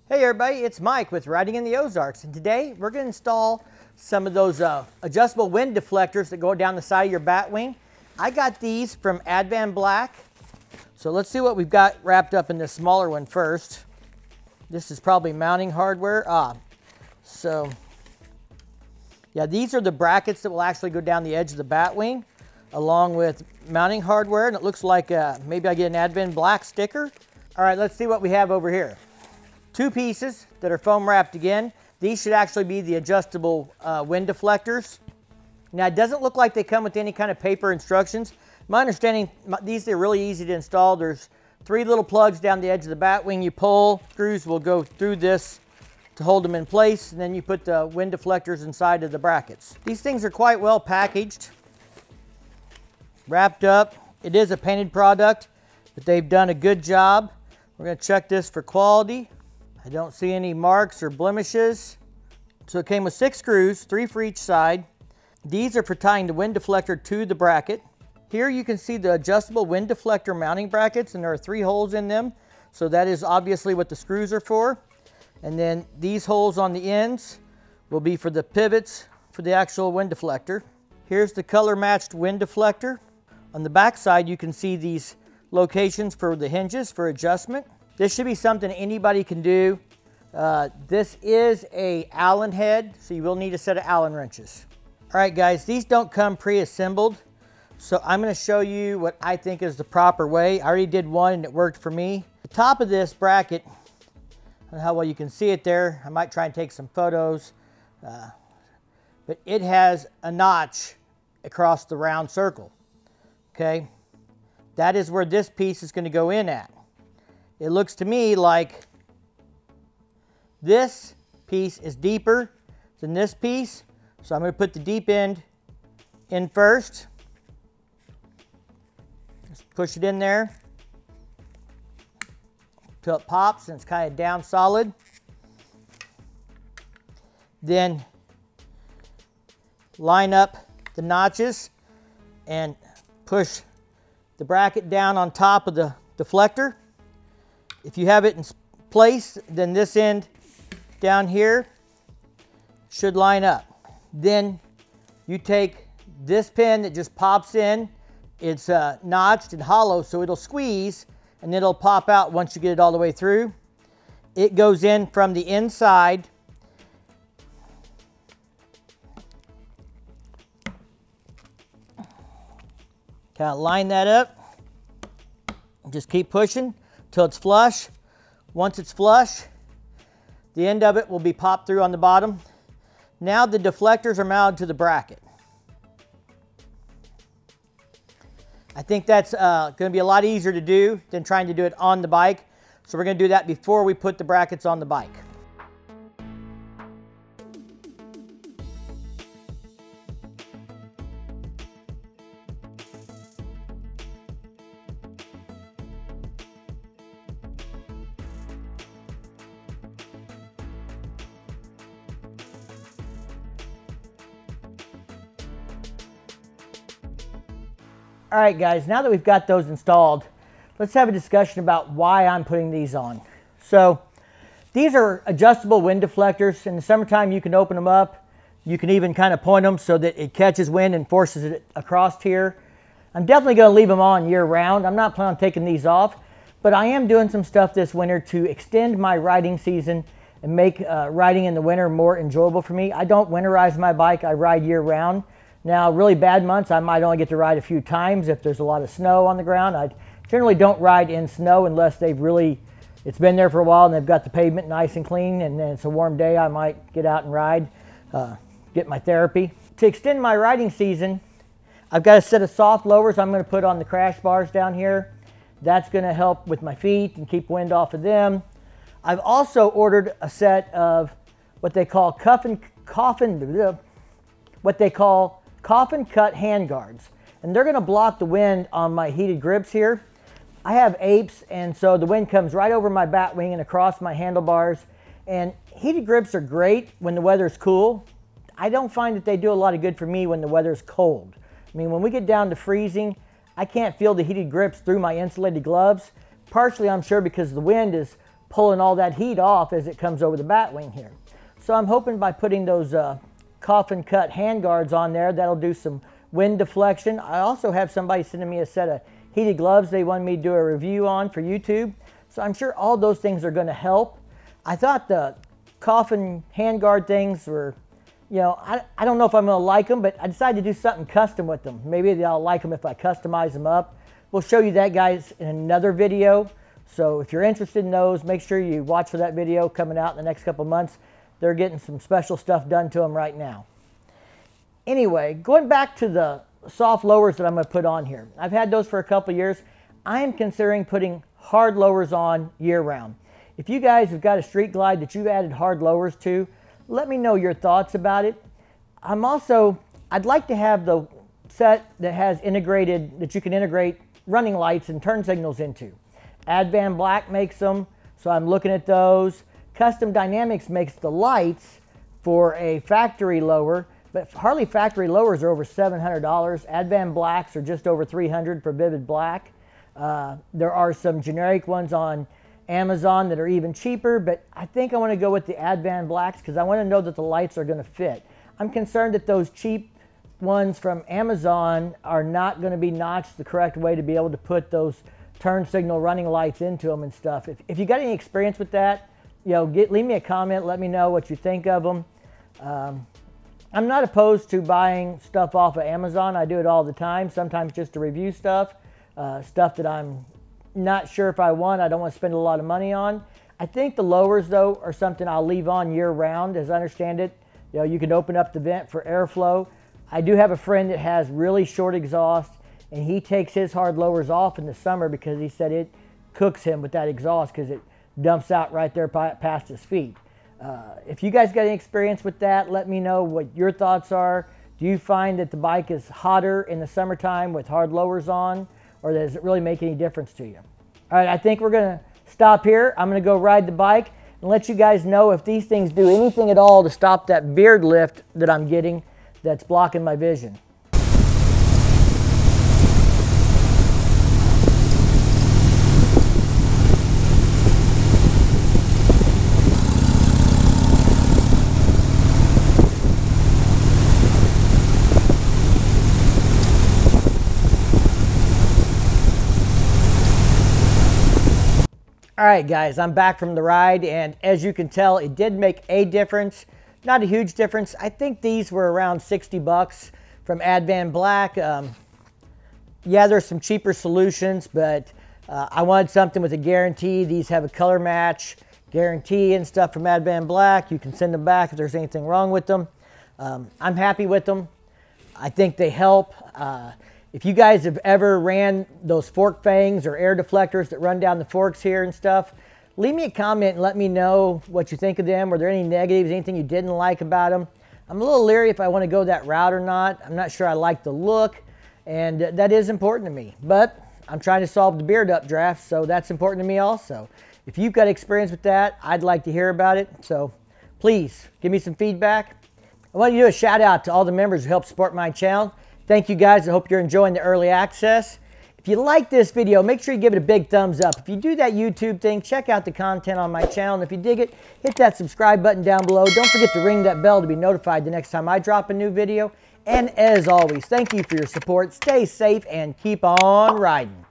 Hey everybody, it's Mike with Riding in the Ozarks, and today we're going to install some of those adjustable wind deflectors that go down the side of your Batwing. I got these from Advanblack, so let's see what we've got wrapped up in this smaller one first. This is probably mounting hardware. So yeah, these are the brackets that will actually go down the edge of the Batwing, along with mounting hardware, and it looks like maybe I get an Advanblack sticker. All right, let's see what we have over here. Two pieces that are foam wrapped again. These should actually be the adjustable wind deflectors. Now, it doesn't look like they come with any kind of paper instructions. My understanding, these are really easy to install. There's three little plugs down the edge of the Batwing. You pull, screws will go through this to hold them in place, and then you put the wind deflectors inside of the brackets. These things are quite well packaged, wrapped up. It is a painted product, but they've done a good job. We're going to check this for quality. I don't see any marks or blemishes. So it came with 6 screws, 3 for each side. These are for tying the wind deflector to the bracket. Here you can see the adjustable wind deflector mounting brackets, and there are 3 holes in them. So that is obviously what the screws are for. And then these holes on the ends will be for the pivots for the actual wind deflector. Here's the color matched wind deflector. On the back side you can see these locations for the hinges for adjustment. This should be something anybody can do. This is a Allen head, so you will need a set of Allen wrenches. All right, guys, these don't come pre-assembled, so I'm going to show you what I think is the proper way. I already did one and it worked for me. The top of this bracket, I don't know how well you can see it there. I might try and take some photos, but it has a notch across the round circle. Okay, that is where this piece is going to go in at. It looks to me like this piece is deeper than this piece. So I'm going to put the deep end in first. Just push it in there until it pops and it's kind of down solid. Then line up the notches and push the bracket down on top of the deflector. If you have it in place, then this end down here should line up. Then you take this pin that just pops in. It's notched and hollow, so it'll squeeze and it'll pop out once you get it all the way through. It goes in from the inside. Kind of line that up. Just keep pushing till it's flush. Once it's flush, the end of it will be popped through on the bottom. Now the deflectors are mounted to the bracket. I think that's going to be a lot easier to do than trying to do it on the bike. So we're going to do that before we put the brackets on the bike. All right, guys, now that we've got those installed, let's have a discussion about why I'm putting these on. So these are adjustable wind deflectors. In the summertime, you can open them up. You can even kind of point them so that it catches wind and forces it across here. I'm definitely going to leave them on year round. I'm not planning on taking these off, but I am doing some stuff this winter to extend my riding season and make riding in the winter more enjoyable for me. I don't winterize my bike. I ride year round. Now, really bad months, I might only get to ride a few times if there's a lot of snow on the ground. I generally don't ride in snow unless it's been there for a while and they've got the pavement nice and clean, and then it's a warm day, I might get out and ride, get my therapy. To extend my riding season, I've got a set of soft lowers I'm going to put on the crash bars down here. That's going to help with my feet and keep wind off of them. I've also ordered a set of what they call coffin cut hand guards, and they're going to block the wind on my heated grips here. I have apes, and so the wind comes right over my Batwing and across my handlebars, and heated grips are great when the weather's cool. I don't find that they do a lot of good for me when the weather's cold. I mean, when we get down to freezing, I can't feel the heated grips through my insulated gloves, partially I'm sure because the wind is pulling all that heat off as it comes over the Batwing here. So I'm hoping by putting those coffin cut hand guards on there, that'll do some wind deflection. I also have somebody sending me a set of heated gloves they wanted me to do a review on for YouTube. So I'm sure all those things are going to help. I thought the coffin hand guard things were, you know, I don't know if I'm going to like them, but I decided to do something custom with them. Maybe I'll like them if I customize them up. We'll show you that, guys, in another video. So if you're interested in those, make sure you watch for that video coming out in the next couple months. They're getting some special stuff done to them right now. Anyway, going back to the soft lowers that I'm going to put on here. I've had those for a couple years. I am considering putting hard lowers on year-round. If you guys have got a Street Glide that you've added hard lowers to, let me know your thoughts about it. I'd like to have the set that has that you can integrate running lights and turn signals into. Advanblack makes them, so I'm looking at those. Custom Dynamics makes the lights for a factory lower, but Harley factory lowers are over $700. Advanblacks are just over $300 for Vivid Black. There are some generic ones on Amazon that are even cheaper, but I think I want to go with the Advanblacks because I want to know that the lights are going to fit. I'm concerned that those cheap ones from Amazon are not going to be notched the correct way to be able to put those turn signal running lights into them and stuff. If you got any experience with that, you know, leave me a comment. Let me know what you think of them. I'm not opposed to buying stuff off of Amazon. I do it all the time, sometimes just to review stuff that I'm not sure if I want. I don't want to spend a lot of money on. I think the lowers, though, are something I'll leave on year-round. As I understand it, you know, you can open up the vent for airflow. I do have a friend that has really short exhaust, and he takes his hard lowers off in the summer because he said it cooks him with that exhaust because it dumps out right there past his feet. If you guys got any experience with that, let me know what your thoughts are. Do you find that the bike is hotter in the summertime with hard lowers on, or does it really make any difference to you? All right, I think we're going to stop here. I'm going to go ride the bike and let you guys know if these things do anything at all to stop that beard lift that I'm getting that's blocking my vision. All right, guys, I'm back from the ride, and as you can tell, it did make a difference. Not a huge difference. I think these were around 60 bucks from Advanblack. Yeah, there's some cheaper solutions, but I wanted something with a guarantee. These have a color match guarantee and stuff from Advanblack. You can send them back if there's anything wrong with them. I'm happy with them. I think they help. If you guys have ever ran those fork fangs or air deflectors that run down the forks here and stuff, leave me a comment and let me know what you think of them. Were there any negatives, anything you didn't like about them? I'm a little leery if I want to go that route or not. I'm not sure I like the look, and that is important to me. But I'm trying to solve the beard updraft, so that's important to me also. If you've got experience with that, I'd like to hear about it. So please give me some feedback. I want to do a shout out to all the members who help support my channel. Thank you, guys. I hope you're enjoying the early access. If you like this video, make sure you give it a big thumbs up. If you do that YouTube thing, check out the content on my channel. And if you dig it, hit that subscribe button down below. Don't forget to ring that bell to be notified the next time I drop a new video. And as always, thank you for your support. Stay safe and keep on riding.